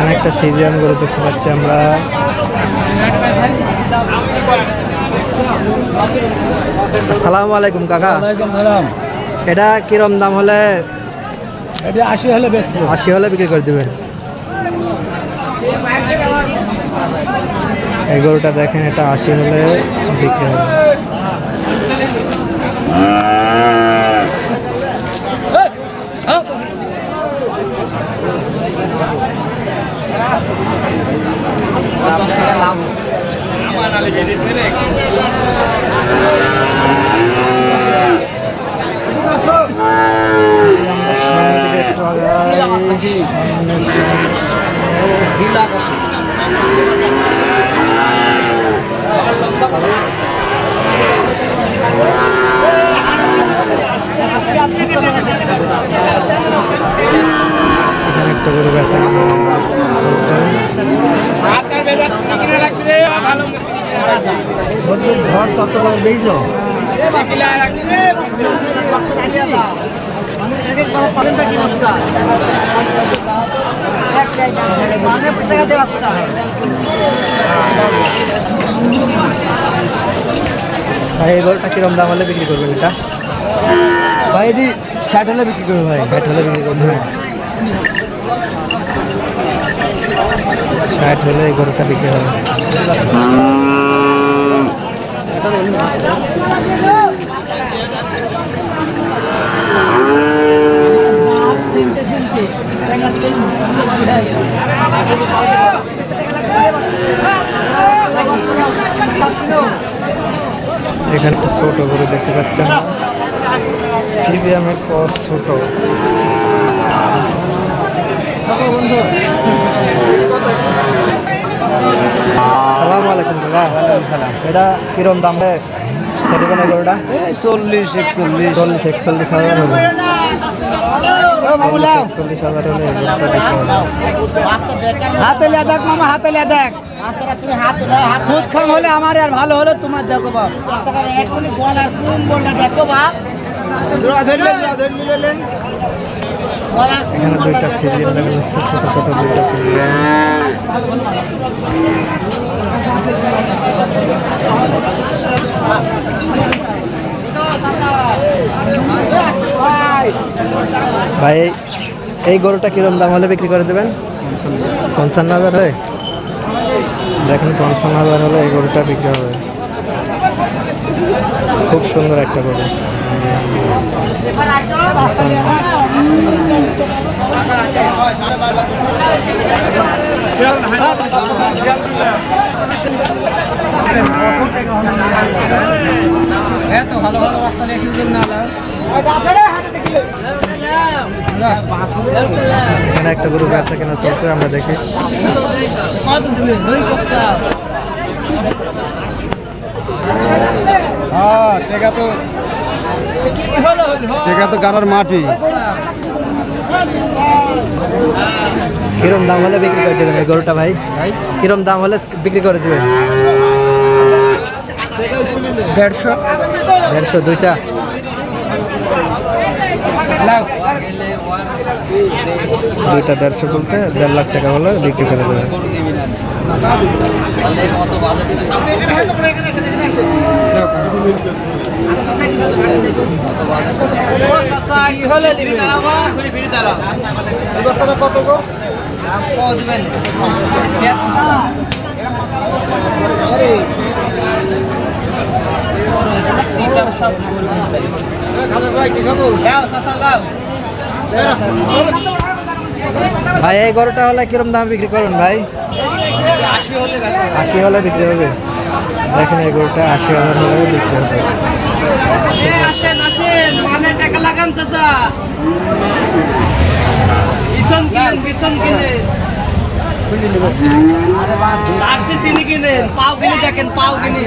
এখানে একটা ফিজিয়ান গরু দেখতে পাচ্ছি আমরা। আসসালামু আলাইকুম কাকা। ওয়ালাইকুম সালাম। এটা কিরম দাম হলে? এটা 80 হলে বেচবো। 80 হলে বিক্রি করে দেবেন। এই গরুটা দেখেন, এটা 80 হলে বিক্রি হবে। সামনে দিকে একটু এখানে একটা গরু বেচা কিনা চলছে। ঘর কত করে দিয়েছ? ভাই এই গরুটা কিরম দাম হলে বিক্রি করবেন? এটা ভাই এটি 60 হলে বিক্রি করবো ভাই। 60 হলে বিক্রি করবেন। 60 হলে এই গরুটা বিক্রি হবে। এখানে ছোট গরু দেখতে পাচ্ছেন, ফিজিয়ামের ক্রস ছোট। সালামু আলাইকুম কাকা। এটা কিরম দাম রে সেটি বানাই গরুটা? 40-41 হাজার হবে। 40-41 হাজার হলে গরুটা বিক্রি হবে। হাতে লিয়া দেখ মামা, হাতে লিয়া দেখ। খুদ খাম হলে আমার আর ভালো হলো তোমার। দেখো বাপ এখনই বল আর কোন বলটা দেখো বাপ। এখানে দুইটা ফিজিয়ান দেখা যাচ্ছে, ছোট ছোট দুইটা ফিজিয়ান। ভাই এই গরুটা কিরম দাম হলে বিক্রি করে দেবেন? 55,000 হয়। দেখেন 55,000 হলে এই গরুটা বিক্রি হবে। খুব সুন্দর একটা গরু। এখানে একটা গরু বেচা কেনা চলছে, আমরা দেখি। টেকা তো গাড়ার মাটি। কিরম দাম হলে বিক্রি করে দেবেন এই গরুটা ভাই? কিরম দাম হলে বিক্রি করে দেবেন? 150 দুইটা। দুইটা 150 বলতে 1.5 লাখ টাকা হলে বিক্রি করে দেবেন। কত গো? ভাই এই গরুটা হলে কিরম দাম বিক্রি করবেন ভাই? 80 হলে বিক্রি হবে। দেখেন এই গরুটা 80,000 হলে বিক্রি হবে। আসেন আসেন, মালের টাকা লাগান চাচা। বিছন কিনেন। চিনি কিনেন, পাও কিনে দেখেন, পাও কিনে।